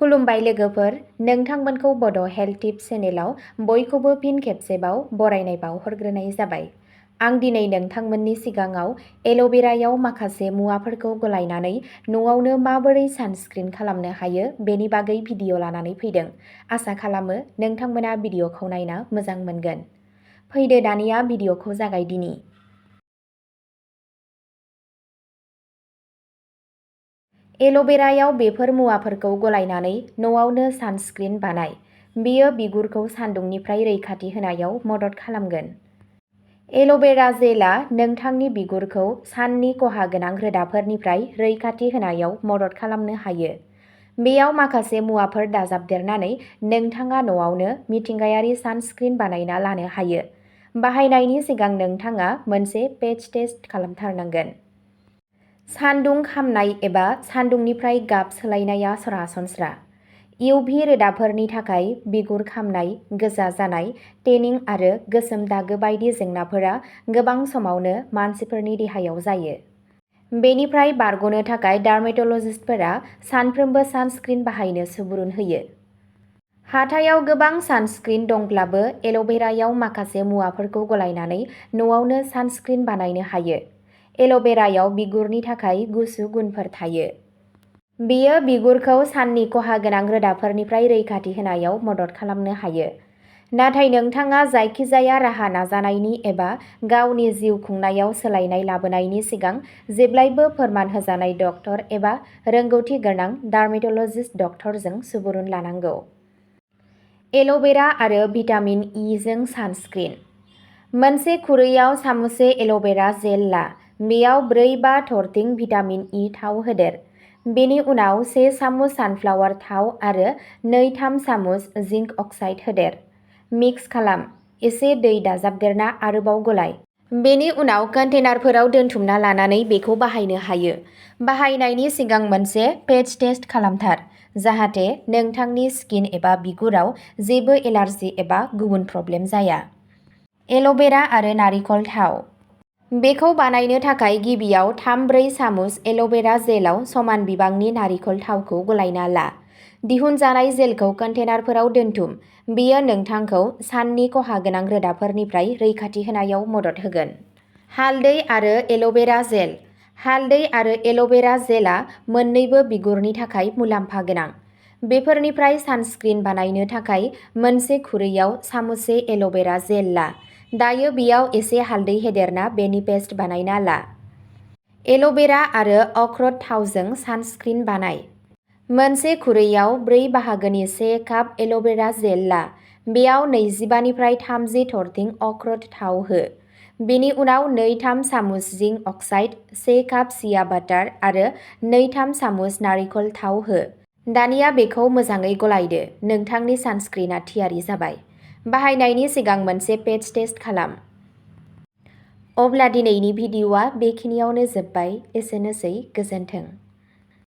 खुलुमबाय लोगोफोर, नोंथांमोनखौ बड' हेल्थ टिप्स चेनेलाव बयखौबो फिन खेबसेबाव बरायनाय बावहरग्रोनाय जाबाय। आं दिनै नोंथांमोननि सिगाङाव एल'भेरायाव माखासे मुवाफोरखौ गलायनानै न'आवनो माबोरै सानस्क्रिन खालामनो हायो बेनि बागै भिडिअ' लानानै फैदों। आसा खालामो नोंथांमोना भिडिअ'खौ नायना मोजां मोनगोन। फैदो दानिया भिडिअ'खौ जागायदिनि। एल'भेरायाव बेफोर मुवाफोरखौ गलायनानै न'आवनो सानस्क्रिन बानाय। बेयो बिगुरखौ सान्दुंनिफ्राय रैखाथि होनायाव मदद खालामगोन। एल'भेरा जेलआ नोंथांनि बिगुरखौ साननि खहा गोनां रोदाफोरनिफ्राय रैखाथि होनायाव मदद खालामनो हायो। बेयाव माखासे मुवाफोर दाजाबदेरनानै नोंथाङा न'आवनो मिथिंगायारि सानस्क्रिन बानायना लानो हायो। बाहायनायनि सिगां नोंथाङा मोनसे पेच टेस्ट खालामथारनांगोन। सान्दुं खामनाय एबा सान्दुंनिफ्राय गाब सोलायनाया सरासनस्रा। इउभि रोदाफोरनि थाखाय बिगुर खामनाय, गोजा जानाय, टेनिं आरो गोसोम दागो बायदि जेंनाफोरा गोबां समावनो मानसिफोरनि देहायाव जायो। बेनिफ्राय बारग'नो थाखाय डार्मेट'लजिस्टफोरा सानफ्रोमबो सानस्क्रिन बाहायनो सुबुरुन होयो। हाथायाव गोबां सानस्क्रिन दंब्लाबो एल'भेरायाव माखासे मुवाफोरखौ गलायनानै न'आवनो सानस्क्रिन बानायनो हायो। एल'भेरायाव बिगुरनि थाखाय गुसु गुनफोर थायो। बेयो बिगुरखौ साननि खहा गोनां रोदाफोरनिफ्राय रैखाथि होनायाव मदद खालामनो हायो। नाथाय नोंथाङा जायखिजाया राहा नाजानायनि एबा गावनि जिउ खुंनायाव सोलायनाय लाबोनायनि सिगां जेब्लाबो फोरमान होजानाय डक्टर एबा रोंगौथि गोनां डार्मेट'लजिस्ट डक्टरजों सुबुरुन लानांगौ। एल'भेरा आरो भिटामिन इ जों सानस्क्रिन। मोनसे खुरैयाव सामुससे एल'भेरा जेल ला। बेयाव 4-5 थरथिं भिटामिन इ थाव होदेर। बेनि उनाव 1 सामुस सानफ्लावार थाव आरो 2-3 सामुस जिंक अक्साइड होदेर। मिक्स खालाम। एसे दै दाजाबदेरना आरोबाव गलाय। बेनि उनाव कन्टेनारफोराव दोनथुमना लानानै बेखौ बाहायनो हायो। बाहायनायनि सिगां मोनसे पेच टेस्ट खालामथार, जाहाथे नोंथांनि स्किन एबा बिगुराव जेबो एलार्जि एबा गुबुन प्रब्लेम जाया। एल'भेरा आरो नारिखल थाव। बेखौ बानायनो थाखाय गिबियाव 3-4 सामुस एल'भेरा जेलाव समान बिबांनि नारिखल थावखौ गलायना ला। दिहुनजानाय जेलखौ कन्टेनारफोराव दोनथुम। बेयो नोंथांखौ साननि खहा गोनां रोदाफोरनिफ्राय रैखाथि होनायाव मदद होगोन। हालदै आरो एल'भेरा जेल। हालदै आरो एल'भेरा जेलआ मोन्नैबो बिगुरनि थाखाय मुलाम्फा गोनां। बेफोरनिफ्राय सानस्क्रिन बानायनो थाखाय मोनसे खुरैयाव सामुससे एल'भेरा जेल ला। दायो बेयाव एसे हालदै होदेरना बेनि पेस्ट बानायना ला। एल'भेरा आरो अख्रोट थावजों सानस्क्रिन बानाय। मोनसे खुरैयाव 4 बाहागोनि 1 काप एल'भेरा जेल ला। बेयाव 25निफ्राय 30 थरथिं अख्रोट थाव हो। बेनि उनाव 2-3 सामुस जिंक अक्साइड, 1 काप सिया बाटार आरो 2-3 सामुस नारिखल थाव हो। दानिया बेखौ मोजाङै गलायदो। नोंथांनि सानस्क्रिनआ थियारि जाबाय। बाहायनायनि सिगां मोनसे पेच टेस्ट खालाम। अब्ला दिनैनि भिडिअ'आ बेखिनियावनो जोब्बाय। एसेनोसै, गोजोन्थों।